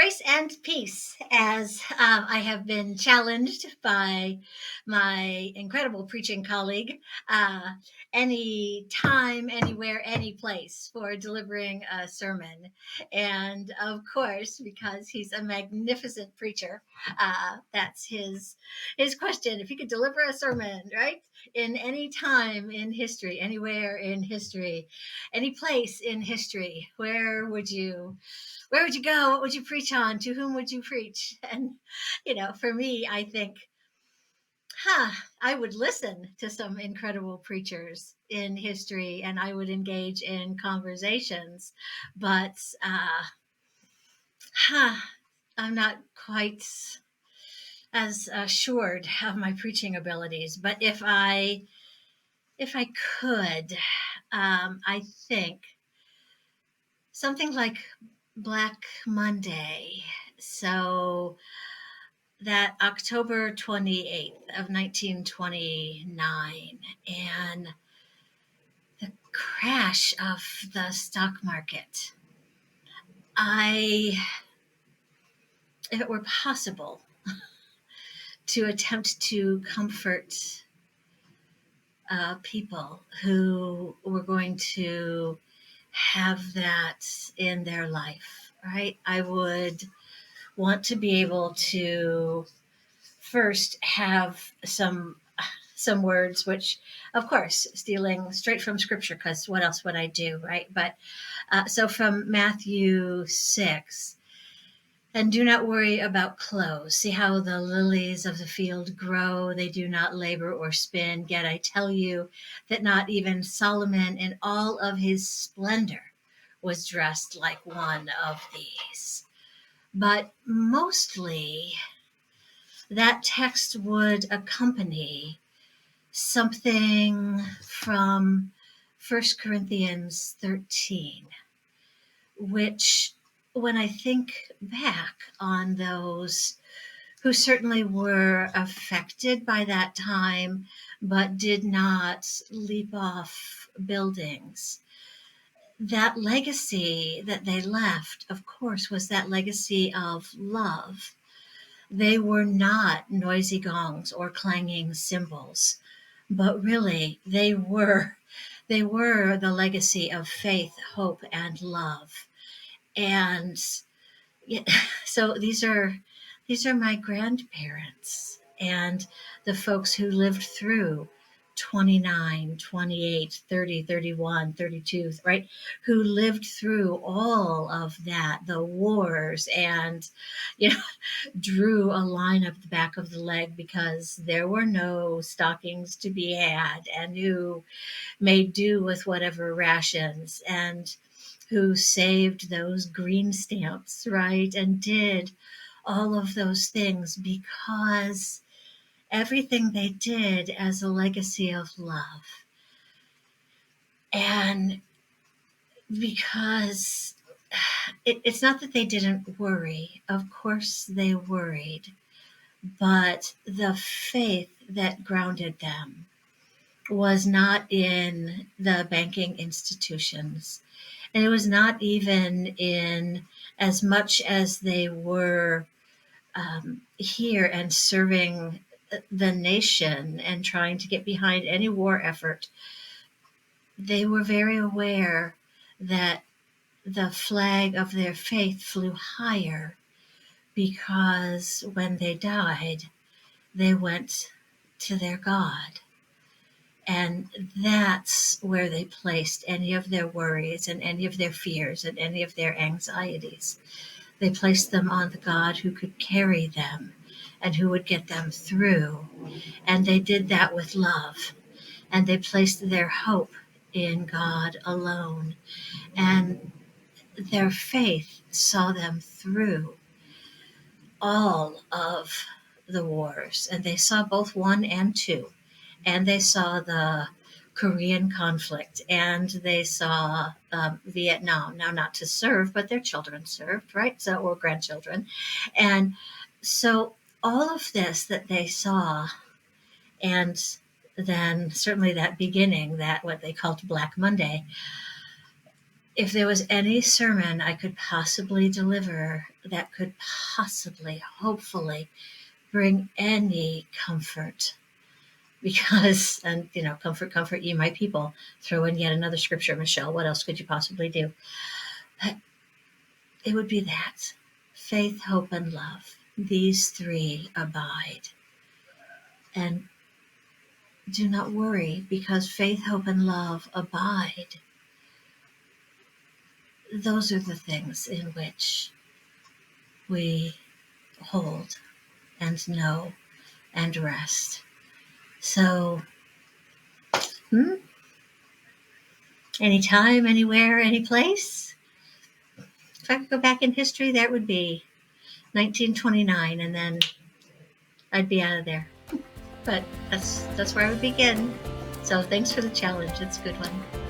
Grace and peace, as I have been challenged by my incredible preaching colleague, uh, any time, anywhere, any place for delivering a sermon. And of course, because he's a magnificent preacher, that's his question. If he could deliver a sermon, right, in any time in history, anywhere in history, any place in history, where would you go? What would you preach on? To whom would you preach? And, for me, I think, I would listen to some incredible preachers in history and I would engage in conversations. But, huh, I'm not quite as assured of my preaching abilities. But if I could, I think something like Black Monday. So that October 28th of 1929 and the crash of the stock market. If it were possible to attempt to comfort people who were going to have that in their life, right? I would want to be able to first have some words, which, of course, stealing straight from scripture, because what else would I do, right? But so from Matthew 6, and do not worry about clothes. See how the lilies of the field grow. They do not labor or spin. Yet I tell you that not even Solomon in all of his splendor was dressed like one of these. But mostly that text would accompany something from 1 Corinthians 13, which, when I think back on those who certainly were affected by that time, but did not leap off buildings, that legacy that they left, of course, was that legacy of love. They were not noisy gongs or clanging cymbals, but really they were the legacy of faith, hope, and love. And yeah, so these are my grandparents and the folks who lived through 29, 28, 30, 31, 32, right? Who lived through all of that, the wars, and you know drew a line up the back of the leg because there were no stockings to be had, and who made do with whatever rations, and who saved those green stamps, right? And did all of those things because everything they did as a legacy of love. And because it's not that they didn't worry, of course they worried, but the faith that grounded them was not in the banking institutions. And it was not even in as much as they were here and serving the nation and trying to get behind any war effort. They were very aware that the flag of their faith flew higher because when they died, they went to their God. And that's where they placed any of their worries and any of their fears and any of their anxieties. They placed them on the God who could carry them and who would get them through. And they did that with love. And they placed their hope in God alone. And their faith saw them through all of the wars. And they saw both one and two. And they saw the Korean conflict, and they saw Vietnam. Now, not to serve, but their children served, right? So, or grandchildren. And so all of this that they saw, and then certainly that beginning, that what they called Black Monday, If there was any sermon I could possibly deliver that could possibly, hopefully, bring any comfort, because, and comfort ye my people, throw in yet another scripture, Michelle, what else could you possibly do? But it would be that faith, hope, and love. These three abide. And do not worry, because faith, hope, and love abide. Those are the things in which we hold and know and rest. So, anytime, anywhere, any place. If I could go back in history, that would be 1929, and then I'd be out of there. But that's where I would begin. So thanks for the challenge. It's a good one.